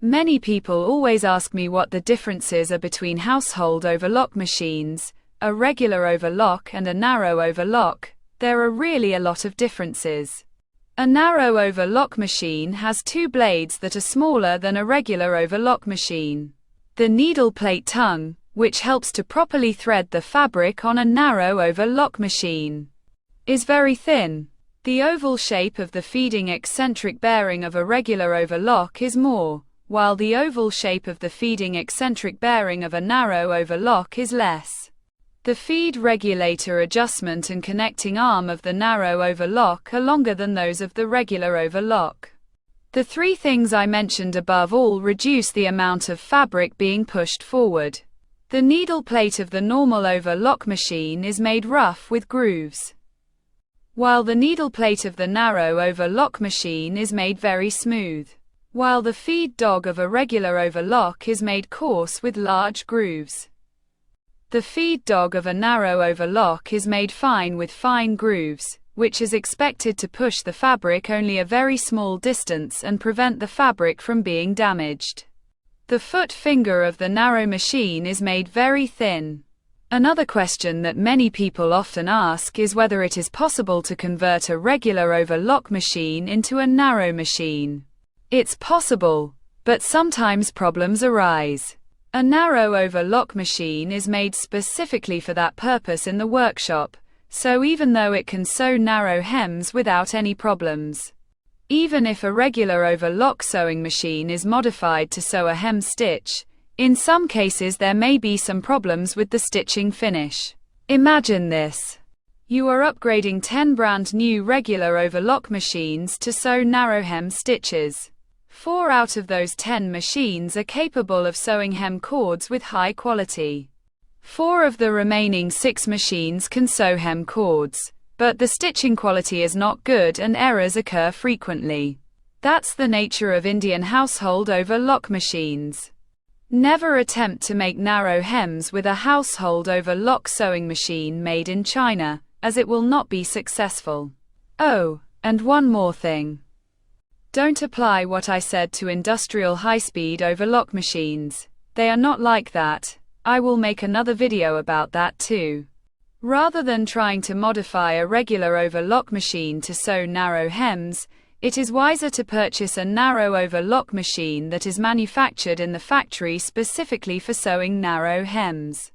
Many people always ask me what the differences are between household overlock machines, a regular overlock and a narrow overlock. There are really a lot of differences. A narrow overlock machine has two blades that are smaller than a regular overlock machine. The needle plate tongue, which helps to properly thread the fabric on a narrow overlock machine, is very thin. The oval shape of the feeding eccentric bearing of a regular overlock is more, while the oval shape of the feeding eccentric bearing of a narrow overlock is less. The feed regulator adjustment and connecting arm of the narrow overlock are longer than those of the regular overlock. The three things I mentioned above all reduce the amount of fabric being pushed forward. The needle plate of the normal overlock machine is made rough with grooves, while the needle plate of the narrow overlock machine is made very smooth. While the feed dog of a regular overlock is made coarse with large grooves, the feed dog of a narrow overlock is made fine with fine grooves, which is expected to push the fabric only a very small distance and prevent the fabric from being damaged. The foot finger of the narrow machine is made very thin. Another question that many people often ask is whether it is possible to convert a regular overlock machine into a narrow machine. It's possible, but sometimes problems arise. A narrow overlock machine is made specifically for that purpose in the workshop, so even though it can sew narrow hems without any problems, even if a regular overlock sewing machine is modified to sew a hem stitch, in some cases there may be some problems with the stitching finish. Imagine this. You are upgrading 10 brand new regular overlock machines to sew narrow hem stitches. 4 out of those 10 machines are capable of sewing hem cords with high quality. 4 of the remaining 6 machines can sew hem cords, but the stitching quality is not good and errors occur frequently. That's the nature of Indian household overlock machines. Never attempt to make narrow hems with a household overlock sewing machine made in China, as it will not be successful. Oh, and one more thing. Don't apply what I said to industrial high-speed overlock machines. They are not like that. I will make another video about that too. Rather than trying to modify a regular overlock machine to sew narrow hems, it is wiser to purchase a narrow overlock machine that is manufactured in the factory specifically for sewing narrow hems.